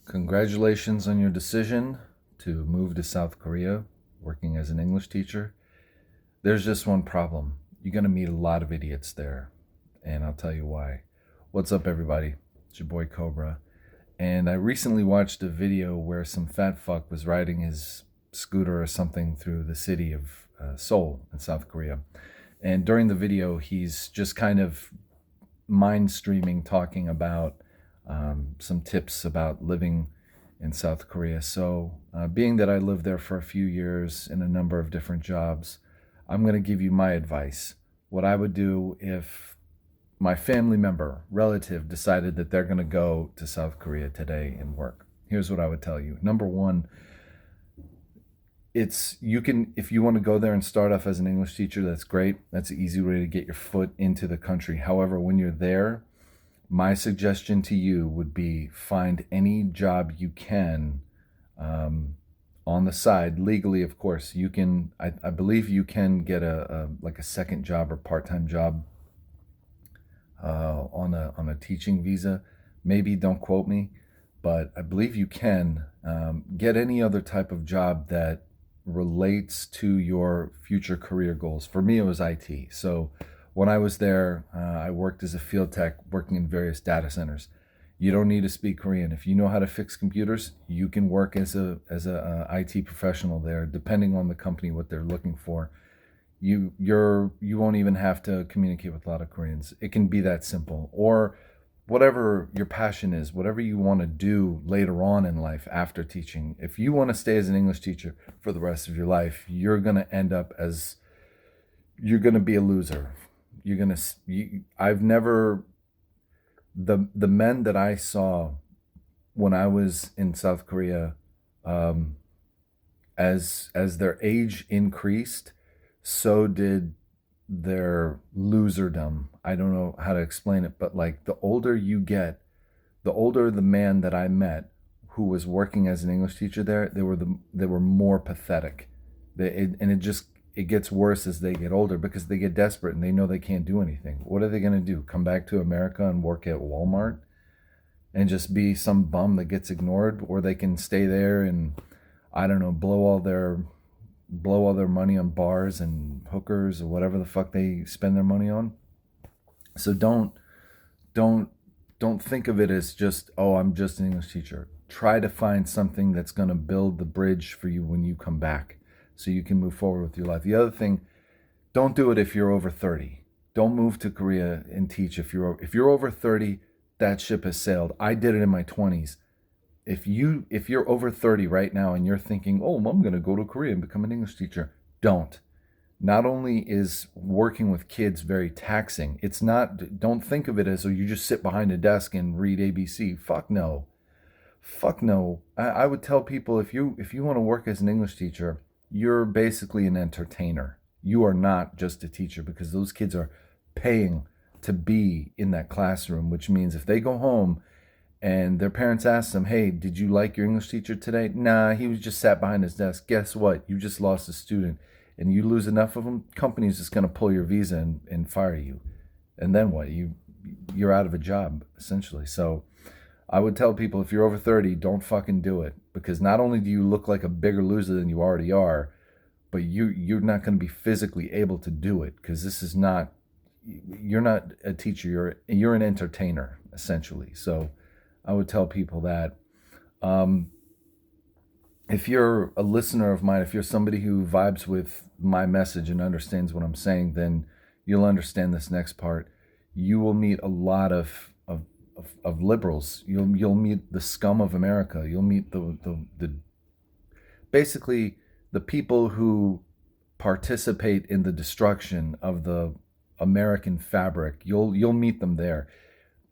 Congratulations on your decision to move to South Korea working as an English teacher. There's just one problem. You're going to meet a lot of idiots there, and I'll tell you why. What's up, everybody? It's your boy Cobra. And I recently watched a video where some fat fuck was riding his scooter or something through the city of Seoul in South Korea. And during the video, he's just kind of mind streaming talking about some tips about living in South Korea. So, being that I lived there for a few years in a number of different jobs, I'm going to give you my advice. What I would do if my family member, relative, decided that they're going to go to South Korea today and work. Here's what I would tell you. Number one, you can, if you want to go there and start off as an English teacher, that's great. That's an easy way to get your foot into the country. However, when you're there, my suggestion to you would be find any job you can on the side, legally, of course. You can, I believe you can get like a second job or part-time job on a teaching visa. Maybe, don't quote me, but I believe you can get any other type of job that relates to your future career goals. For me, it was IT. So when I was there, I worked as a field tech, working in various data centers. You don't need to speak Korean. If you know how to fix computers, you can work as a IT professional there, depending on the company, what they're looking for. You won't even have to communicate with a lot of Koreans. It can be that simple. Or whatever your passion is, whatever you want to do later on in life after teaching. If you want to stay as an English teacher for the rest of your life, you're going to end up you're going to be a loser. I've never, the men that I saw when I was in South Korea, as their age increased, so did their loserdom. I don't know how to explain it, but like the older you get, the older the man that I met who was working as an English teacher there, they were more pathetic. It gets worse as they get older because they get desperate and they know they can't do anything. What are they going to do? Come back to America and work at Walmart and just be some bum that gets ignored? Or they can stay there and, I don't know, blow all their money on bars and hookers or whatever the fuck they spend their money on. So don't think of it as just, oh, I'm just an English teacher. Try to find something that's going to build the bridge for you when you come back, so you can move forward with your life. The other thing, don't do it if you're over 30. Don't move to Korea and teach if you're over 30. That ship has sailed. I did it in my 20s. If you're over 30 right now and you're thinking, "Oh, I'm going to go to Korea and become an English teacher," don't. Not only is working with kids very taxing, don't think of it as, oh, you just sit behind a desk and read ABC. Fuck no. Fuck no. I would tell people, if you want to work as an English teacher, you're basically an entertainer. You are not just a teacher, because those kids are paying to be in that classroom, which means if they go home and their parents ask them, "Hey, did you like your English teacher today?" "Nah, he was just sat behind his desk." Guess what? You just lost a student. And you lose enough of them, company's just going to pull your visa and fire you. And then what? You're out of a job, essentially. So I would tell people, if you're over 30, don't fucking do it. Because not only do you look like a bigger loser than you already are, but you're not going to be physically able to do it. Because you're not a teacher, you're an entertainer, essentially. So I would tell people that. If you're a listener of mine, if you're somebody who vibes with my message and understands what I'm saying, then you'll understand this next part. You will meet a lot of liberals. You'll meet the scum of America. You'll meet the basically the people who participate in the destruction of the American fabric. You'll meet them there,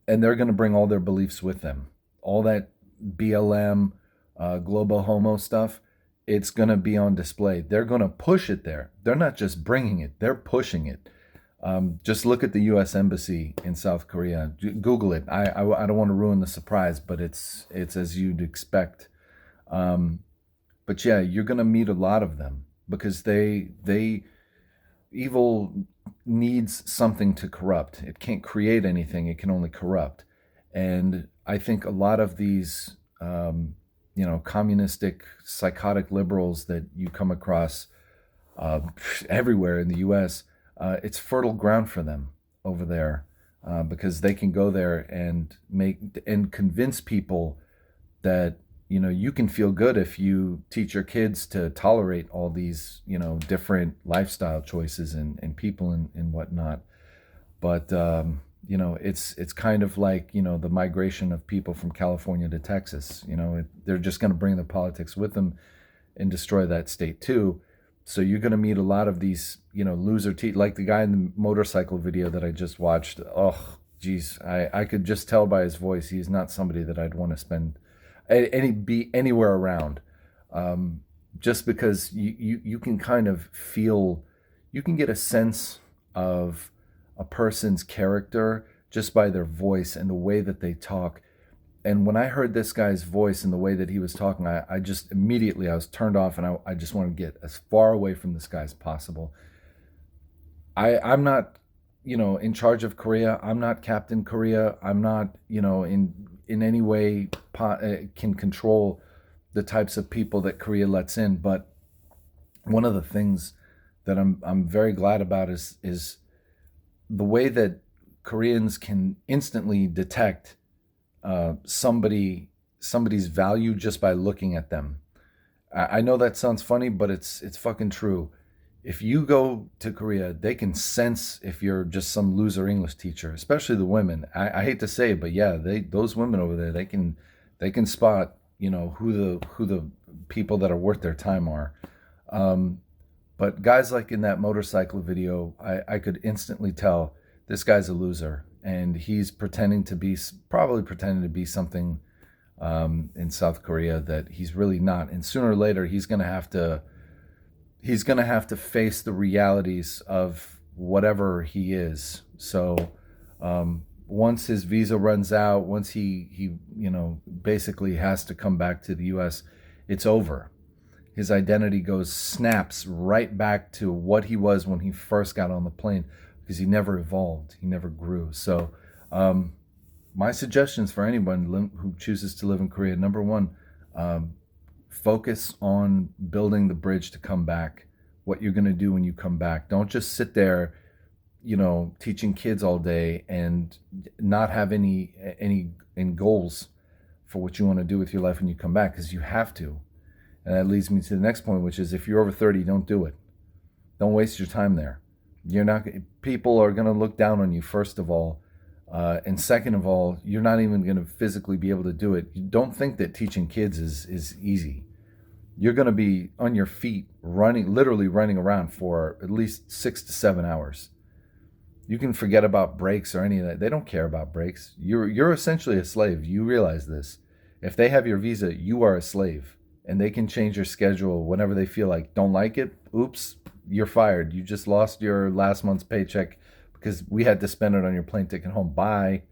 and they're going to bring all their beliefs with them. All that BLM, global homo stuff, it's going to be on display. They're going to push it there. They're not just bringing it, they're pushing it. Just look at the U.S. Embassy in South Korea. Google it. I don't want to ruin the surprise, but it's as you'd expect. But yeah, you're going to meet a lot of them because evil needs something to corrupt. It can't create anything. It can only corrupt. And I think a lot of these communistic, psychotic liberals that you come across uh, everywhere in the U.S., it's fertile ground for them over there because they can go there and convince people that you can feel good if you teach your kids to tolerate all these different lifestyle choices and people and whatnot. But it's kind of like the migration of people from California to Texas. They're just going to bring the politics with them and destroy that state too. So you're going to meet a lot of these loser like the guy in the motorcycle video that I just watched. Oh geez, I could just tell by his voice he's not somebody that I'd want to spend be anywhere around. Just because you can kind of feel, you can get a sense of a person's character just by their voice and the way that they talk. And when I heard this guy's voice and the way that he was talking, I just immediately, I was turned off, and I just wanted to get as far away from this guy as possible. I'm not, in charge of Korea. I'm not Captain Korea. I'm not, in any way can control the types of people that Korea lets in. But one of the things that I'm very glad about is the way that Koreans can instantly detect somebody's value just by looking at them. I know that sounds funny, but it's fucking true. If you go to Korea, they can sense if you're just some loser English teacher, especially the women. I hate to say it, but yeah, those women over there, they can spot who the people that are worth their time are. But guys like in that motorcycle video, I could instantly tell this guy's a loser, and he's probably pretending to be something in South Korea that he's really not. And sooner or later, he's gonna have to face the realities of whatever he is. So once his visa runs out, once he basically has to come back to the U.S., it's over. His identity snaps right back to what he was when he first got on the plane, because he never evolved, he never grew. So my suggestions for anyone who chooses to live in Korea: number one, focus on building the bridge to come back, what you're going to do when you come back. Don't just sit there teaching kids all day and not have any goals for what you want to do with your life when you come back, because you have to. And that leads me to the next point, which is, if you're over 30, don't do it. Don't waste your time there. People are going to look down on you, first of all. And second of all, you're not even going to physically be able to do it. You don't think that teaching kids is easy. You're going to be on your feet literally running around for at least 6 to 7 hours. You can forget about breaks or any of that. They don't care about breaks. You're essentially a slave. You realize this. If they have your visa, you are a slave, and they can change your schedule whenever they feel like. Don't like it? Oops, you're fired. You just lost your last month's paycheck because we had to spend it on your plane ticket home. Bye.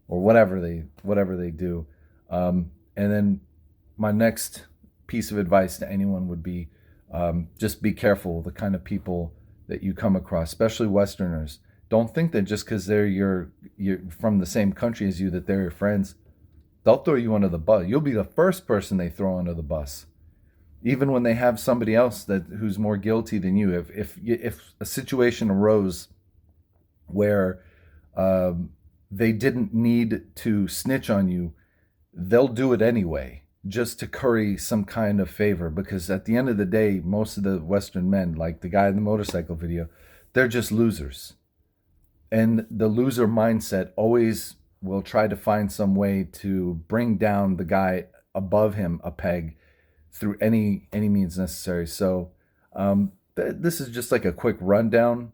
Or whatever they do. And then my next piece of advice to anyone would be, just be careful the kind of people that you come across, especially Westerners. Don't think that just because you're from the same country as you, that they're your friends. They'll throw you under the bus. You'll be the first person they throw under the bus, even when they have somebody else who's more guilty than you. If a situation arose where they didn't need to snitch on you, they'll do it anyway, just to curry some kind of favor. Because at the end of the day, most of the Western men, like the guy in the motorcycle video, they're just losers. And the loser mindset always will try to find some way to bring down the guy above him a peg through any means necessary. So this is just like a quick rundown,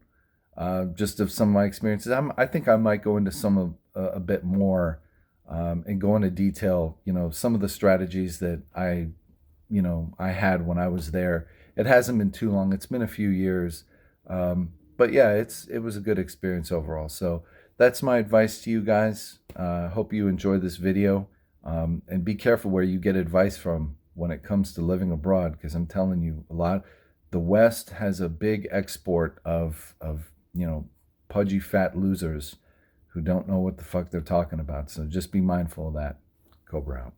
just of some of my experiences. I think I might go into some of a bit more, and go into detail. Some of the strategies that I had when I was there. It hasn't been too long. It's been a few years. But yeah, it was a good experience overall. So that's my advice to you guys. Hope you enjoyed this video, and be careful where you get advice from when it comes to living abroad, because I'm telling you, the West has a big export of pudgy fat losers who don't know what the fuck they're talking about. So just be mindful of that. Cobra out.